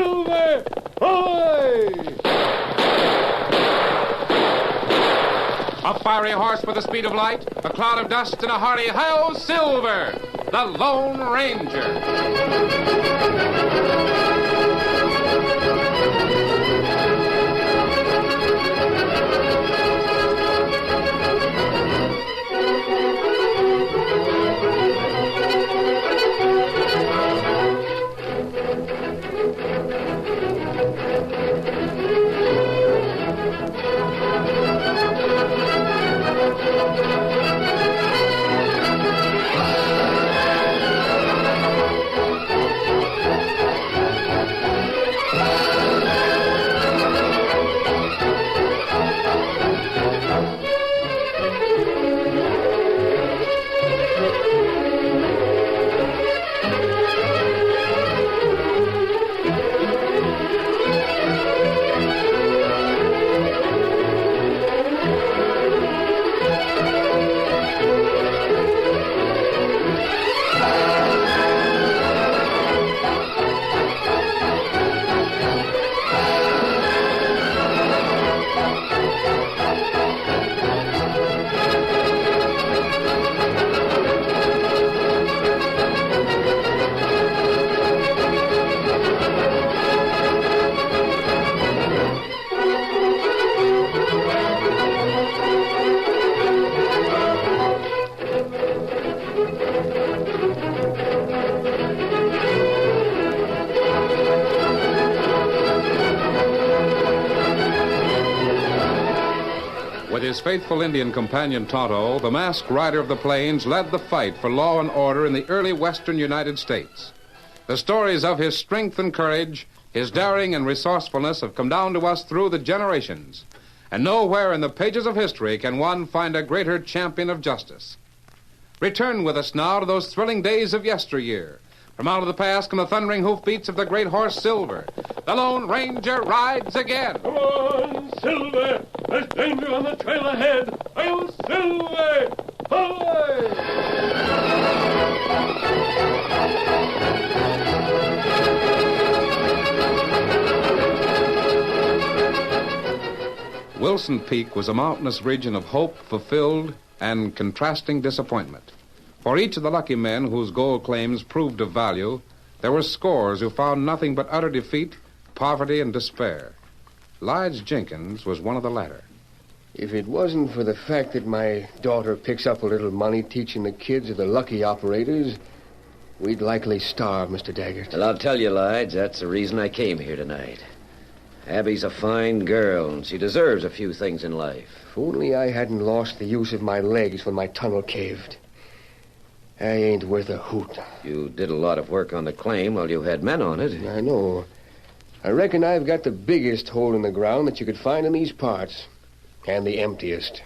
Silver! Ahoy! A fiery horse with the speed of light, a cloud of dust, and a hearty "Hi-Yo, Silver!" The Lone Ranger. With his faithful Indian companion Tonto, the masked rider of the plains led the fight for law and order in the early western United States. The stories of his strength and courage, his daring and resourcefulness have come down to us through the generations. And nowhere in the pages of history can one find a greater champion of justice. Return with us now to those thrilling days of yesteryear. From out of the past come the thundering hoofbeats of the great horse Silver. The Lone Ranger rides again. Come on, Silver! There's danger on the trail ahead. Hi-Yo, Silver! Ahoy! Wilson Peak was a mountainous region of hope fulfilled and contrasting disappointment. For each of the lucky men whose gold claims proved of value, there were scores who found nothing but utter defeat, poverty, and despair. Lige Jenkins was one of the latter. If it wasn't for the fact that my daughter picks up a little money teaching the kids of the lucky operators, we'd likely starve, Mr. Daggett. Well, I'll tell you, Lige, that's the reason I came here tonight. Abby's a fine girl, and she deserves a few things in life. If only I hadn't lost the use of my legs when my tunnel caved. I ain't worth a hoot. You did a lot of work on the claim while you had men on it. I know. I reckon I've got the biggest hole in the ground that you could find in these parts. And the emptiest.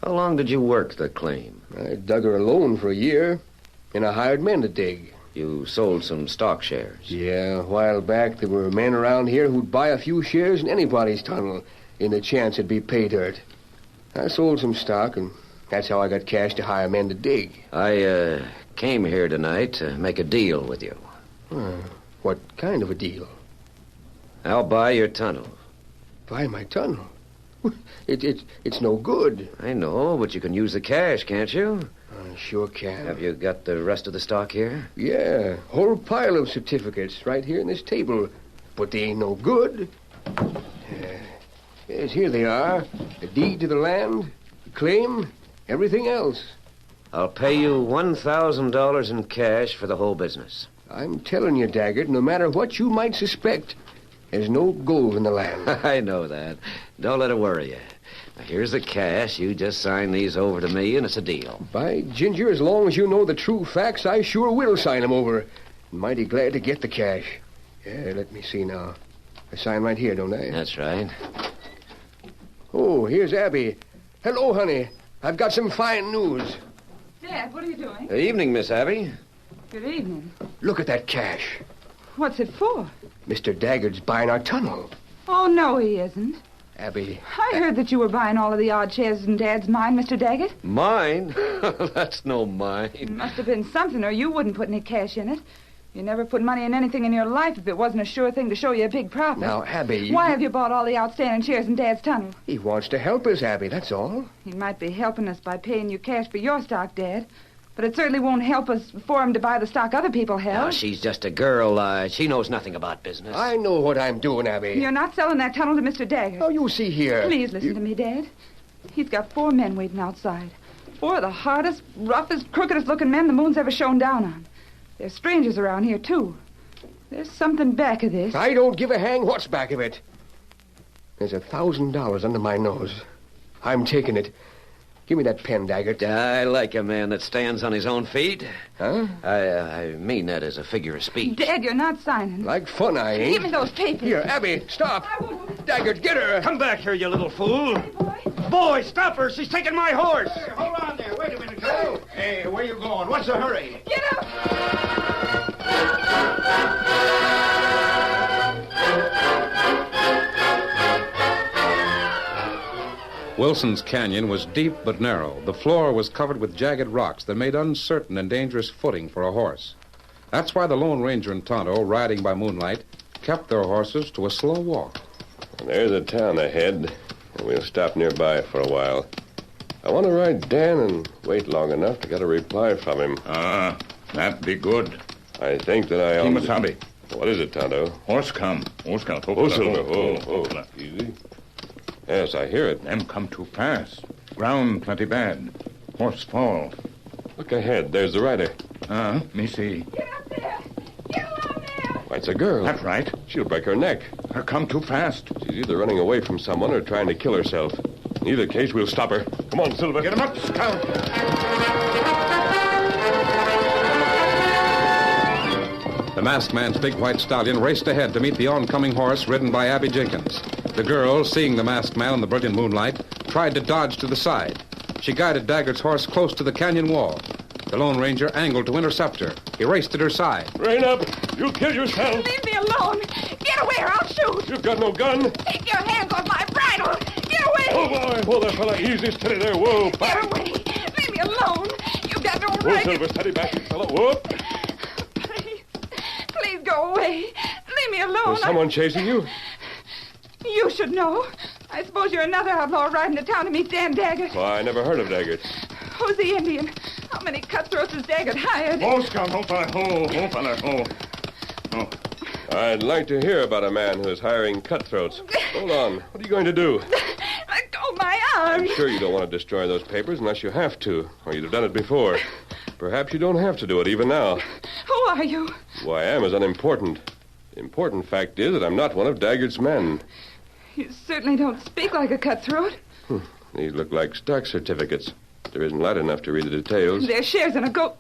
How long did you work the claim? I dug her alone for a year, and I hired men to dig. You sold some stock shares. Yeah, a while back there were men around here who'd buy a few shares in anybody's tunnel in the chance it'd be pay dirt. I sold some stock, and that's how I got cash to hire men to dig. I came here tonight to make a deal with you. What kind of a deal? I'll buy your tunnel. Buy my tunnel? It's no good. I know, but you can use the cash, can't you? I sure can. Have you got the rest of the stock here? Yeah, whole pile of certificates right here in this table. But they ain't no good. Yes, here they are. The deed to the land, the claim, everything else. I'll pay you $1,000 in cash for the whole business. I'm telling you, Daggett, no matter what you might suspect, there's no gold in the land. I know that. Don't let it worry you. Now, here's the cash. You just sign these over to me, and it's a deal. By ginger, as long as you know the true facts, I sure will sign them over. I'm mighty glad to get the cash. Yeah, let me see now. I sign right here, don't I? That's right. Oh, here's Abby. Hello, honey. I've got some fine news. Dad, what are you doing? Good evening, Miss Abby. Good evening. Look at that cash. What's it for? Mr. Daggett's buying our tunnel. Oh, no, he isn't. Abby. I heard that you were buying all of the odd shares in Dad's mine, Mr. Daggett. Mine? That's no It mine. must have been something, or you wouldn't put any cash in it. You never put money in anything in your life if it wasn't a sure thing to show you a big profit. Now, Abby... Why have you bought all the outstanding shares in Dad's tunnel? He wants to help us, Abby, that's all. He might be helping us by paying you cash for your stock, Dad. But it certainly won't help us for him to buy the stock other people held. Now, she's just a girl. She knows nothing about business. I know what I'm doing, Abby. You're not selling that tunnel to Mr. Daggett. Oh, you see here. Please listen to me, Dad. He's got 4 men waiting outside. 4 of the hardest, roughest, crookedest-looking men the moon's ever shone down on. There's strangers around here, too. There's something back of this. I don't give a hang what's back of it. There's $1,000 under my nose. I'm taking it. Give me that pen, Daggett. I like a man that stands on his own feet. Huh? I mean that as a figure of speech. Dad, you're not signing. Like fun, I ain't. Give me those papers. Here, Abby, stop. I won't. Daggett, get her. Come back here, you little fool. Hey, boy. Boy, stop her. She's taking my horse. Hey, hold on there. Wait a minute, Joe. Hey, where you going? What's the hurry? Get up. Wilson's Canyon was deep but narrow. The floor was covered with jagged rocks that made uncertain and dangerous footing for a horse. That's why the Lone Ranger and Tonto, riding by moonlight, kept their horses to a slow walk. There's a town ahead, and we'll stop nearby for a while. I want to ride Dan and wait long enough to get a reply from him. That'd be good. I think that I... Kimasabi. What is it, Tonto? Horse come. Horse come. Oh, Silver. Easy. Yes, I hear it. Them come too fast. Ground plenty bad. Horse fall. Look ahead. There's the rider. Me see. Get up there. Get along there. Why, it's a girl. That's right. She'll break her neck. Her come too fast. She's either running away from someone or trying to kill herself. In either case, we'll stop her. Come on, Silver. Get him up, Scout. The masked man's big white stallion raced ahead to meet the oncoming horse ridden by Abby Jenkins. The girl, seeing the masked man in the brilliant moonlight, tried to dodge to the side. She guided Daggett's horse close to the canyon wall. The Lone Ranger angled to intercept her. He raced at her side. Rein up. You'll kill yourself. Leave me alone. Get away or I'll shoot. You've got no gun. Take your hands off my bridle. Get away. Oh, boy. Whoa there, fella. Easy, steady there. Whoa, back. Get away. Leave me alone. You've got no Whoa, right. Silver, steady back, you fella. Whoop. Please go away. Leave me alone. Is someone chasing you? You should know. I suppose you're another outlaw riding to town to meet Dan Daggett. Why, I never heard of Daggett. Who's the Indian? How many cutthroats has Daggett hired? Oh, Scout. Oh, fella. Oh. I'd like to hear about a man who's hiring cutthroats. Hold on. What are you going to do? Let go of my arm. I'm sure you don't want to destroy those papers unless you have to, or you'd have done it before. Perhaps you don't have to do it even now. Who are you? Who I am is unimportant. The important fact is that I'm not one of Daggett's men. You certainly don't speak like a cutthroat. These look like stock certificates. There isn't light enough to read the details. They're shares in a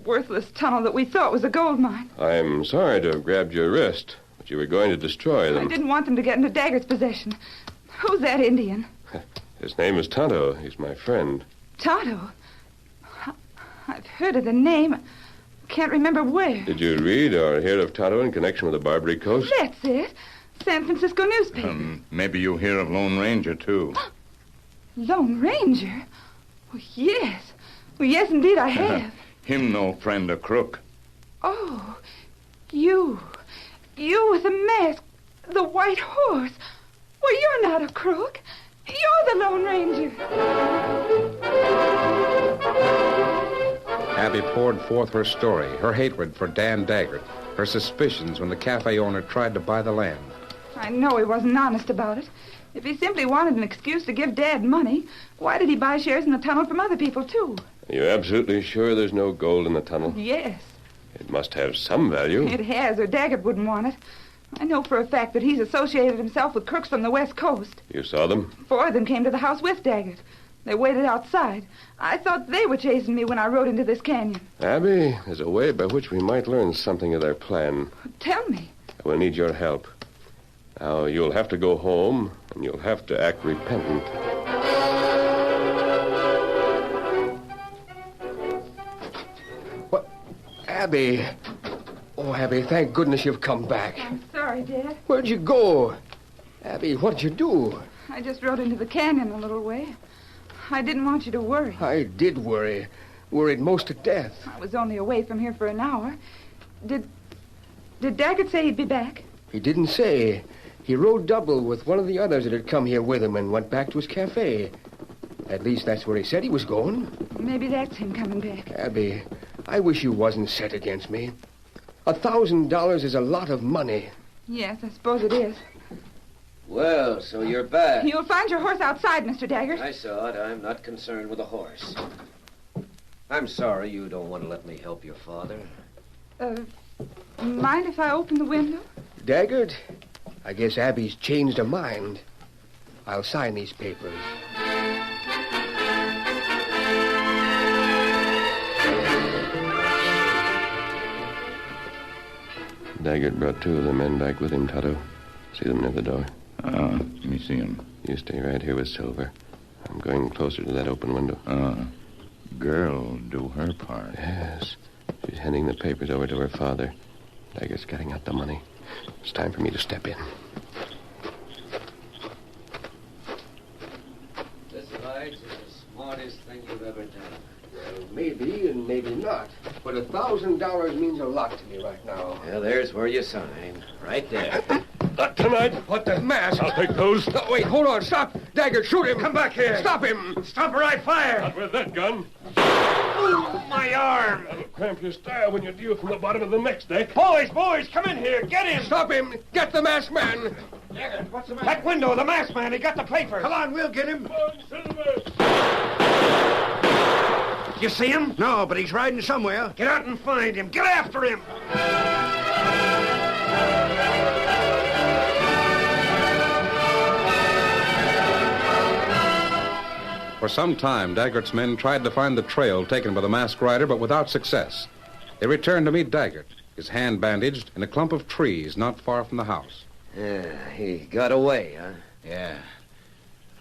worthless tunnel that we thought was a gold mine. I'm sorry to have grabbed your wrist, but you were going to destroy them. I didn't want them to get into Daggett's possession. Who's that Indian? His name is Tonto. He's my friend. Tonto? I've heard of the name. Can't remember where. Did you read or hear of Tonto in connection with the Barbary Coast? That's it. San Francisco newspaper. Maybe you hear of Lone Ranger, too. Lone Ranger? Oh, yes. Well, yes, indeed, I have. Him no friend or crook. Oh, you. You with the mask. The white horse. Well, you're not a crook. You're the Lone Ranger. Abby poured forth her story, her hatred for Dan Daggett, her suspicions when the cafe owner tried to buy the land. I know he wasn't honest about it. If he simply wanted an excuse to give Dad money, why did he buy shares in the tunnel from other people, too? Are you absolutely sure there's no gold in the tunnel? Yes. It must have some value. It has, or Daggett wouldn't want it. I know for a fact that he's associated himself with crooks from the West Coast. You saw them? 4 of them came to the house with Daggett. They waited outside. I thought they were chasing me when I rode into this canyon. Abby, there's a way by which we might learn something of their plan. Tell me. We'll need your help. Now, you'll have to go home, and you'll have to act repentant. What? Abby. Oh, Abby, thank goodness you've come back. I'm sorry, Dad. Where'd you go? Abby, what'd you do? I just rode into the canyon a little way. I didn't want you to worry. I did worry. Worried most to death. I was only away from here for an hour. Did Daggett say he'd be back? He didn't say. He rode double with one of the others that had come here with him and went back to his cafe. At least that's where he said he was going. Maybe that's him coming back. Abby, I wish you wasn't set against me. $1,000 is a lot of money. Yes, I suppose it is. Well, so you're back. You'll find your horse outside, Mr. Daggett. I saw it. I'm not concerned with the horse. I'm sorry you don't want to let me help your father. Mind if I open the window? Daggett, I guess Abby's changed her mind. I'll sign these papers. Daggett brought 2 of the men back with him, Tonto. See them near the door. Let me see him. You stay right here with Silver. I'm going closer to that open window. Girl do her part. Yes. She's handing the papers over to her father. Daggett's getting out the money. It's time for me to step in. This light is the smartest thing you've ever done. Well, maybe and maybe not. But $1,000 means a lot to me right now. Well, there's where you sign. Right there. Not tonight. What the mask? I'll take those. No, wait, hold on. Stop. Daggett, shoot him. Come back here. Stop him. Stop or I fire. Not with that gun. Oh, my arm. That'll cramp your style when you deal from the bottom of the next deck. Boys, come in here. Get him. Stop him. Get the masked man. Daggett, what's the matter? That window, the masked man. He got the papers. Come on, we'll get him. Come on, Silver. You see him? No, but he's riding somewhere. Get out and find him. Get after him. For some time, Daggert's men tried to find the trail taken by the masked rider, but without success. They returned to meet Daggert, his hand bandaged, in a clump of trees not far from the house. Yeah, he got away, huh? Yeah.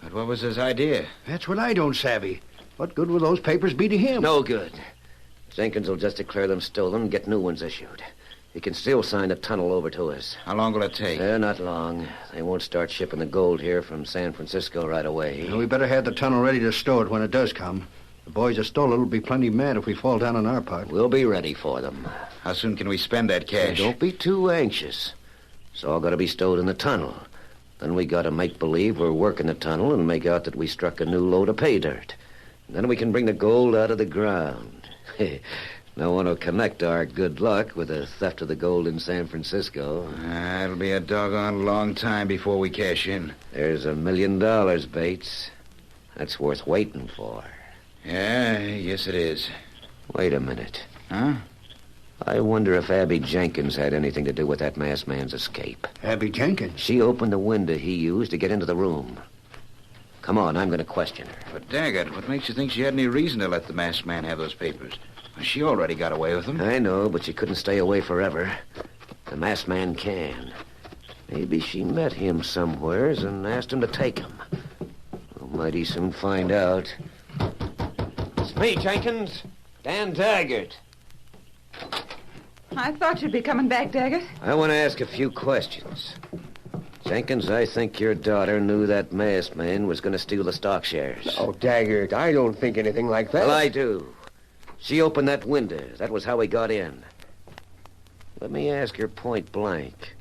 But what was his idea? That's what I don't savvy. What good will those papers be to him? No good. Jenkins will just declare them stolen and get new ones issued. He can still sign the tunnel over to us. How long will it take? Not long. They won't start shipping the gold here from San Francisco right away. Well, we better have the tunnel ready to stow it when it does come. The boys that stole it will be plenty mad if we fall down on our part. We'll be ready for them. How soon can we spend that cash? Don't be too anxious. It's all got to be stowed in the tunnel. Then we got to make believe we're working the tunnel and make out that we struck a new load of pay dirt. Then we can bring the gold out of the ground. No one will connect our good luck with the theft of the gold in San Francisco. It'll be a doggone long time before we cash in. There's $1 million, Bates. That's worth waiting for. Yeah, yes it is. Wait a minute. Huh? I wonder if Abby Jenkins had anything to do with that masked man's escape. Abby Jenkins? She opened the window he used to get into the room. Come on, I'm going to question her. But Daggett, what makes you think she had any reason to let the masked man have those papers? She already got away with them. I know, but she couldn't stay away forever. The masked man can. Maybe she met him somewheres and asked him to take him. We'll mighty soon find out. It's me, Jenkins. Dan Daggett. I thought you'd be coming back, Daggett. I want to ask a few questions. Jenkins, I think your daughter knew that masked man was going to steal the stock shares. Oh, Daggett, I don't think anything like that. Well, I do. She opened that window. That was how we got in. Let me ask her point blank.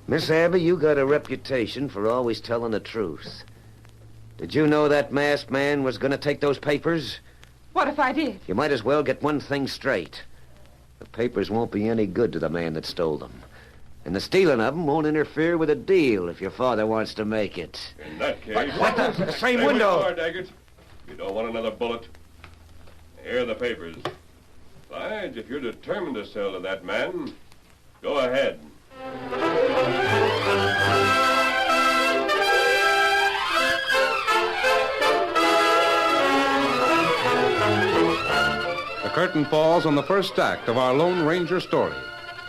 Miss Abby, you got a reputation for always telling the truth. Did you know that masked man was going to take those papers? What if I did? You might as well get one thing straight. The papers won't be any good to the man that stole them. And the stealing of them won't interfere with the deal if your father wants to make it. In that case... What the same Stay window? where you are, Daggett. You don't want another bullet. Here are the papers. Besides, if you're determined to sell to that man, go ahead. The curtain falls on the first act of our Lone Ranger story.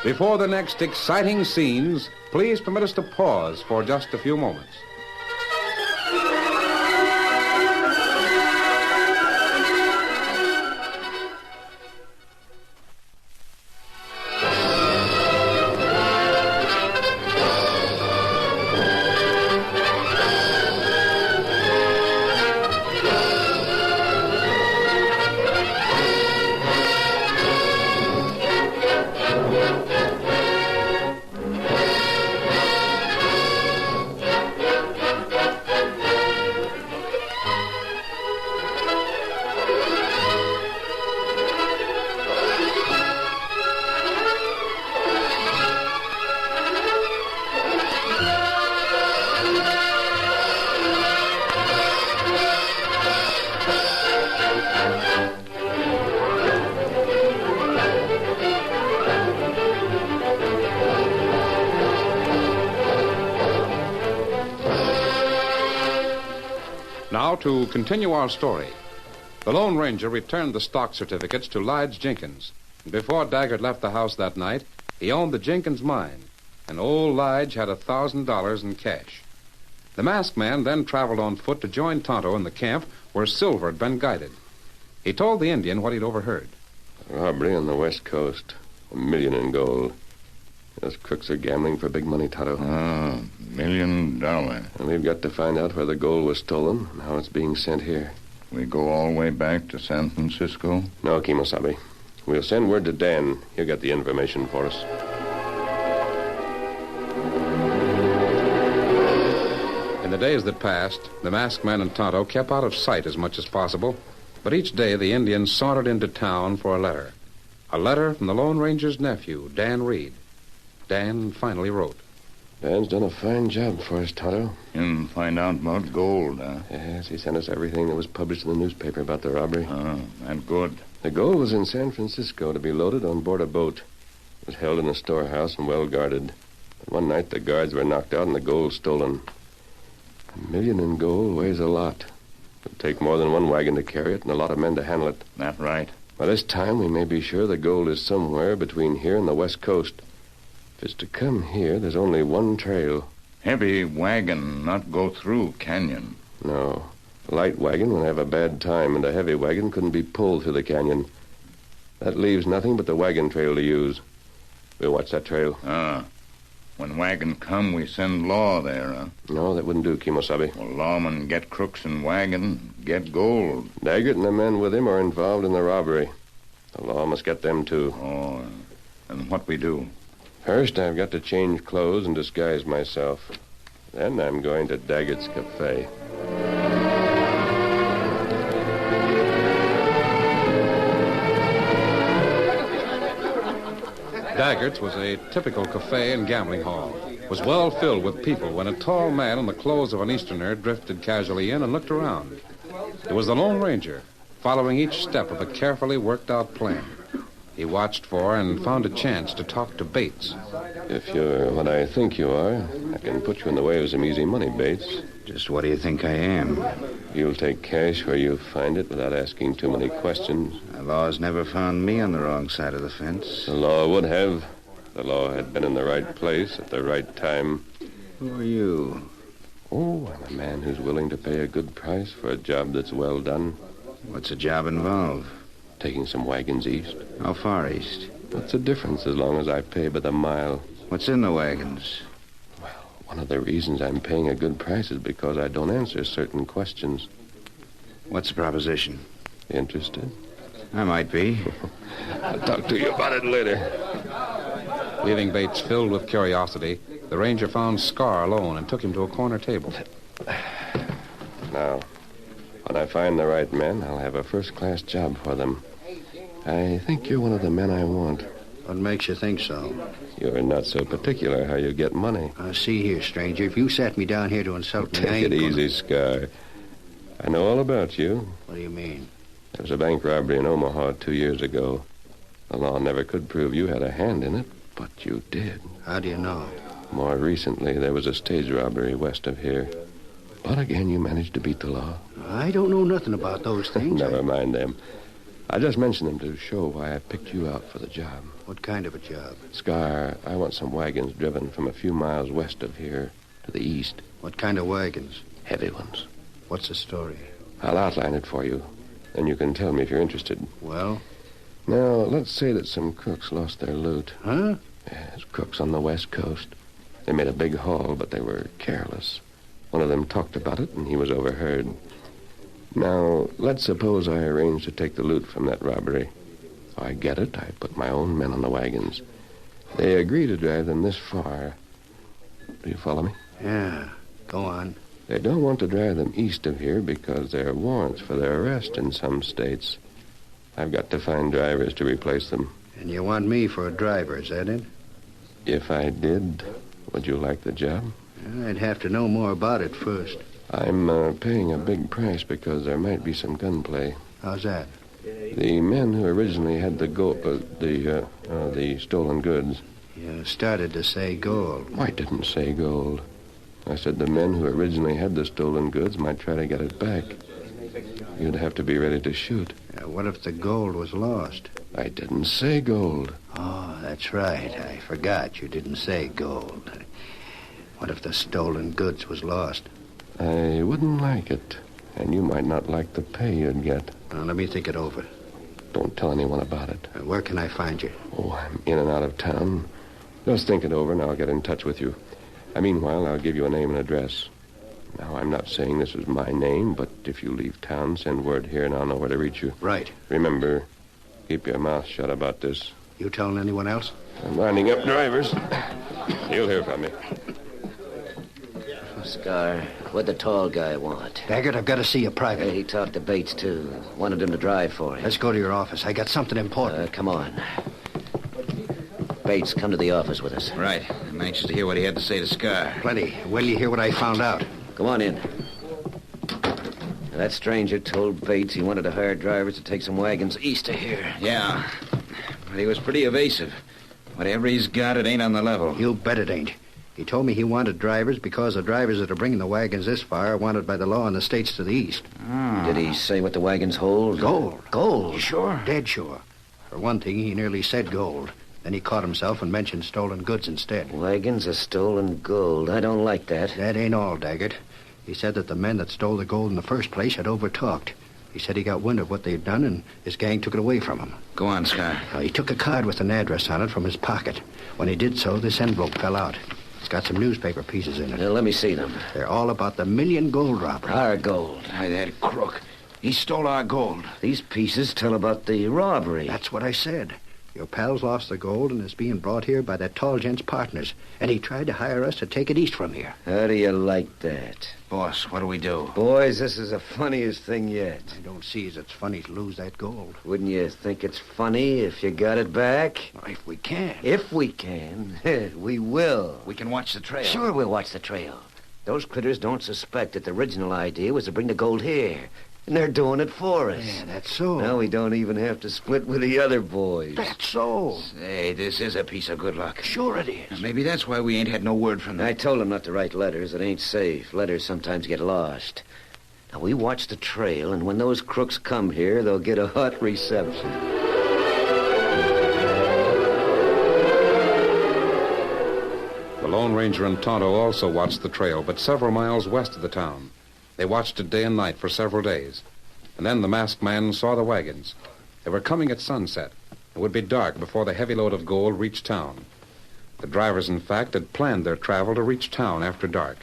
Before the next exciting scenes, please permit us to pause for just a few moments. Now, to continue our story. The Lone Ranger returned the stock certificates to Lige Jenkins. Before Daggett left the house that night, he owned the Jenkins mine, and old Lige had $1,000 in cash. The masked man then traveled on foot to join Tonto in the camp where Silver had been guided. He told the Indian what he'd overheard. A robbery on the West Coast. $1 million in gold. Those crooks are gambling for big money, Tonto. $1 million. And we've got to find out where the gold was stolen and how it's being sent here. We go all the way back to San Francisco? No, Kimosabe. We'll send word to Dan. He'll get the information for us. In the days that passed, the masked man and Tonto kept out of sight as much as possible, but each day the Indians sauntered into town for a letter. A letter from the Lone Ranger's nephew, Dan Reed. Dan finally wrote. Dan's done a fine job for us, Tonto. And find out about gold, huh? Yes, he sent us everything that was published in the newspaper about the robbery. Oh, that's good. The gold was in San Francisco to be loaded on board a boat. It was held in a storehouse and well guarded. But one night the guards were knocked out and the gold stolen. $1 million in gold weighs a lot. It'll take more than one wagon to carry it and a lot of men to handle it. That right? By this time, we may be sure the gold is somewhere between here and the West Coast. If it's to come here, there's only one trail. Heavy wagon not go through canyon. No. A light wagon would have a bad time, and a heavy wagon couldn't be pulled through the canyon. That leaves nothing but the wagon trail to use. We'll watch that trail. When wagon come, we send law there, huh? No, that wouldn't do, Kimosabe. Well, lawmen get crooks in wagon, get gold. Daggett and the men with him are involved in the robbery. The law must get them, too. Oh, and what we do? First, I've got to change clothes and disguise myself. Then I'm going to Daggett's Cafe. Daggett's was a typical cafe and gambling hall. It was well filled with people when a tall man in the clothes of an Easterner drifted casually in and looked around. It was the Lone Ranger, following each step of a carefully worked-out plan. He watched for and found a chance to talk to Bates. If you're what I think you are, I can put you in the way of some easy money, Bates. Just what do you think I am? You'll take cash where you find it without asking too many questions. The law's never found me on the wrong side of the fence. The law would have. The law had been in the right place at the right time. Who are you? Oh, I'm a man who's willing to pay a good price for a job that's well done. What's the job involve? Taking some wagons east. How far east? What's the difference as long as I pay by the mile? What's in the wagons? Well, one of the reasons I'm paying a good price is because I don't answer certain questions. What's the proposition? Interested? I might be. I'll talk to you about it later. Leaving Bates filled with curiosity, the ranger found Scar alone and took him to a corner table. Now, when I find the right men, I'll have a first-class job for them. I think you're one of the men I want. What makes you think so? You're not so particular how you get money. See here, stranger. If you sat me down here to insult me, I Take ain't it gonna... easy, Scar. I know all about you. What do you mean? There was a bank robbery in Omaha 2 years ago. The law never could prove you had a hand in it, but you did. How do you know? More recently, there was a stage robbery west of here. But again, you managed to beat the law. I don't know nothing about those things. Never mind them. I just mentioned them to show why I picked you out for the job. What kind of a job? Scar, I want some wagons driven from a few miles west of here to the east. What kind of wagons? Heavy ones. What's the story? I'll outline it for you. Then you can tell me if you're interested. Well? Now, let's say that some crooks lost their loot. Huh? Yes, crooks on the West Coast. They made a big haul, but they were careless. One of them talked about it, and he was overheard. Now, let's suppose I arrange to take the loot from that robbery. So I get it. I put my own men on the wagons. They agree to drive them this far. Do you follow me? Yeah. Go on. They don't want to drive them east of here because there are warrants for their arrest in some states. I've got to find drivers to replace them. And you want me for a driver, is that it? If I did, would you like the job? I'd have to know more about it first. I'm paying a big price because there might be some gunplay. How's that? The men who originally had the stolen goods. You started to say gold. I didn't say gold. I said the men who originally had the stolen goods might try to get it back. You'd have to be ready to shoot. What if the gold was lost? I didn't say gold. Oh, that's right. I forgot you didn't say gold. What if the stolen goods was lost? I wouldn't like it. And you might not like the pay you'd get. Now, let me think it over. Don't tell anyone about it. Where can I find you? Oh, I'm in and out of town. Just think it over and I'll get in touch with you. Meanwhile, I'll give you a name and address. Now, I'm not saying this is my name, but if you leave town, send word here and I'll know where to reach you. Right. Remember, keep your mouth shut about this. You telling anyone else? I'm lining up drivers. You'll hear from me. Scar, what'd the tall guy want? Daggett, I've got to see you private. He talked to Bates, too. Wanted him to drive for him. Let's go to your office. I got something important. Come on. Bates, come to the office with us. Right. I'm anxious to hear what he had to say to Scar. Plenty. Will you hear what I found out? Come on in. That stranger told Bates he wanted to hire drivers to take some wagons east of here. Yeah. But he was pretty evasive. Whatever he's got, it ain't on the level. You bet it ain't. He told me he wanted drivers because the drivers that are bringing the wagons this far are wanted by the law in the states to the east. Oh. Did he say what the wagons hold? Gold. Gold? Sure. Dead sure. For one thing, he nearly said gold. Then he caught himself and mentioned stolen goods instead. Wagons of stolen gold. I don't like that. That ain't all, Daggett. He said that the men that stole the gold in the first place had overtalked. He said he got wind of what they'd done, and his gang took it away from him. Go on, Scar. He took a card with an address on it from his pocket. When he did so, this envelope fell out. It's got some newspaper pieces in it. Let me see them. They're all about the million gold robbery. Our gold. Why, that crook. He stole our gold. These pieces tell about the robbery. That's what I said. Your pal's lost the gold and is being brought here by that tall gent's partners. And he tried to hire us to take it east from here. How do you like that? Boss, what do we do? Boys, this is the funniest thing yet. I don't see as it's funny to lose that gold. Wouldn't you think it's funny if you got it back? If we can. If we can, we will. We can watch the trail. Sure, we'll watch the trail. Those critters don't suspect that the original idea was to bring the gold here. And they're doing it for us. Yeah, that's so. Now we don't even have to split with the other boys. That's so. Say, this is a piece of good luck. Sure it is. Now, maybe that's why we ain't had no word from them. I told them not to write letters. It ain't safe. Letters sometimes get lost. Now, we watch the trail, and when those crooks come here, they'll get a hot reception. The Lone Ranger and Tonto also watched the trail, but several miles west of the town. They watched it day and night for several days. And then the masked man saw the wagons. They were coming at sunset. It would be dark before the heavy load of gold reached town. The drivers, in fact, had planned their travel to reach town after dark.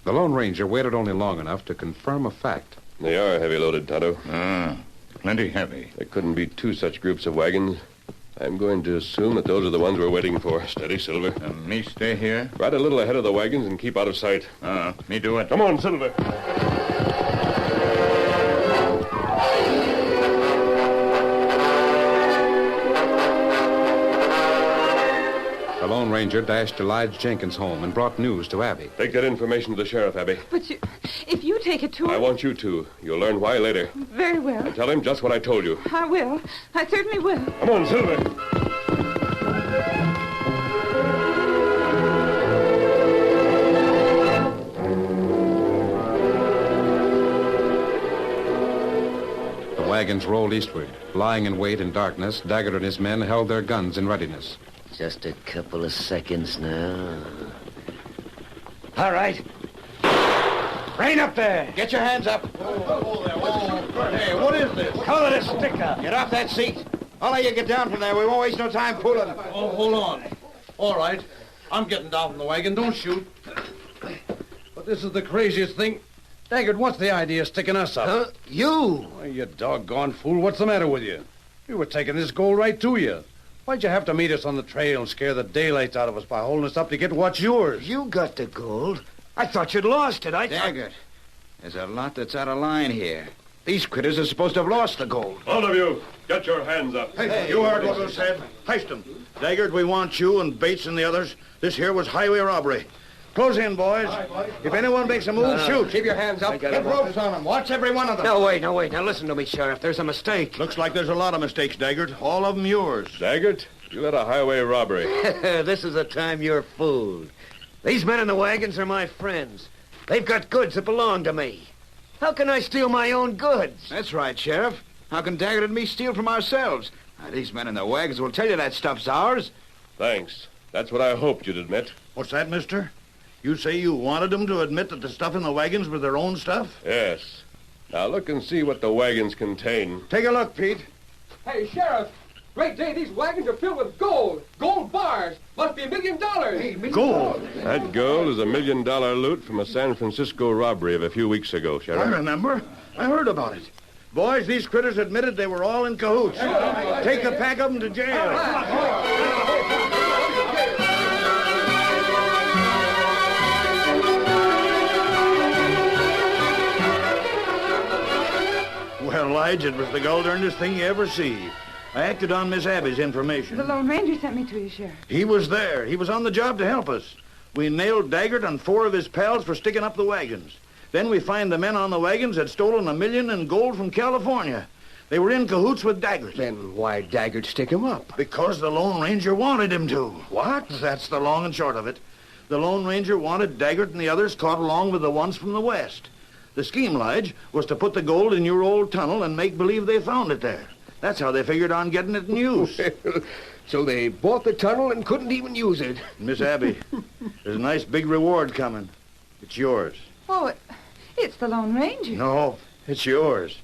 The Lone Ranger waited only long enough to confirm a fact. They are heavy-loaded, Tonto. Plenty heavy. There couldn't be two such groups of wagons. I'm going to assume that those are the ones we're waiting for. Steady, Silver. Me stay here? Ride a little ahead of the wagons and keep out of sight. Me do it. Come on, Silver. The Lone Ranger dashed to Lige Jenkins' home and brought news to Abby. Take that information to the sheriff, Abby. But if you take it to him... I want you to. You'll learn why later. Very well. Tell him just what I told you. I will. I certainly will. Come on, Silver. The wagons rolled eastward. Lying in wait in darkness, Daggett and his men held their guns in readiness. Just a couple of seconds now. All right. Rain up there. Get your hands up. Hey, what is this? Color the sticker. Get off that seat. I'll let you get down from there. We won't waste no time fooling. Oh, hold on. All right. I'm getting down from the wagon. Don't shoot. But this is the craziest thing. Daggett, what's the idea of sticking us up? Huh? You? Why, you doggone fool. What's the matter with you? We were taking this gold right to you. Why'd you have to meet us on the trail and scare the daylights out of us by holding us up to get what's yours? You got the gold. I thought you'd lost it. Daggett, there's a lot that's out of line here. These critters are supposed to have lost the gold. All of you, get your hands up. Hey, you heard what was said. Heist them. Daggett, we want you and Bates and the others. This here was highway robbery. Close in, boys. If anyone makes a move, shoot. Keep your hands up. Get ropes on them. Watch every one of them. No, wait. Now listen to me, Sheriff. There's a mistake. Looks like there's a lot of mistakes, Daggett. All of them yours. Daggett, you led a highway robbery. This is the time you're fooled. These men in the wagons are my friends. They've got goods that belong to me. How can I steal my own goods? That's right, Sheriff. How can Daggett and me steal from ourselves? Now, these men in the wagons will tell you that stuff's ours. Thanks. That's what I hoped you'd admit. What's that, mister? You say you wanted them to admit that the stuff in the wagons was their own stuff? Yes. Now look and see what the wagons contain. Take a look, Pete. Hey, Sheriff. Great day, these wagons are filled with gold. Gold bars. Must be $1 million. Hey, Gold? That gold is $1 million loot from a San Francisco robbery of a few weeks ago, Sheriff. I remember. I heard about it. Boys, these critters admitted they were all in cahoots. Take the pack of them to jail. Well, Lige, it was the gold-earnedest thing you ever see. I acted on Miss Abby's information. The Lone Ranger sent me to you, Sheriff. He was there. He was on the job to help us. We nailed Daggett and 4 of his pals for sticking up the wagons. Then we find the men on the wagons had stolen $1 million in gold from California. They were in cahoots with Daggett. Then why Daggett stick him up? Because the Lone Ranger wanted him to. What? That's the long and short of it. The Lone Ranger wanted Daggett and the others caught along with the ones from the west. The scheme, Lige, was to put the gold in your old tunnel and make believe they found it there. That's how they figured on getting it in use. So they bought the tunnel and couldn't even use it. Miss Abby, there's a nice big reward coming. It's yours. Oh, it's the Lone Ranger. No, it's yours.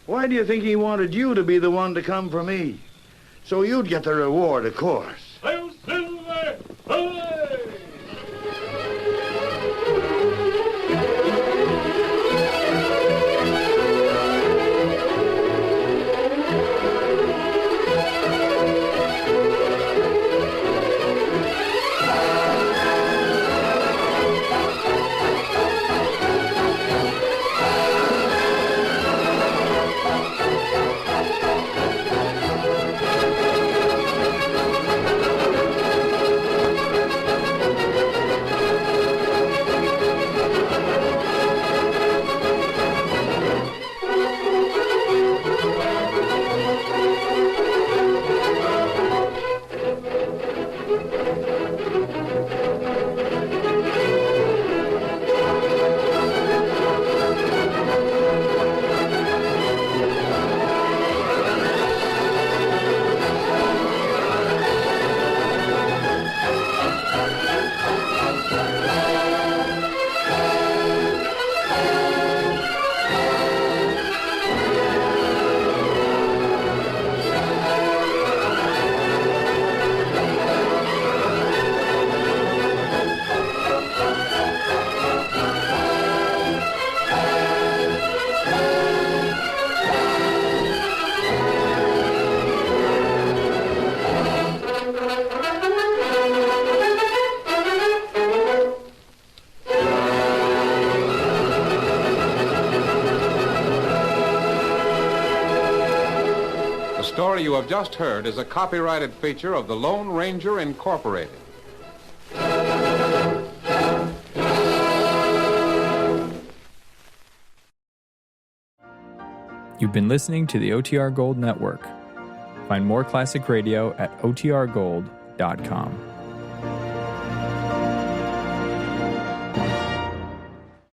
Why do you think he wanted you to be the one to come for me? So you'd get the reward, of course. Hail Silver! Hooray! The story you have just heard is a copyrighted feature of the Lone Ranger Incorporated. You've been listening to the OTR Gold Network. Find more classic radio at otrgold.com.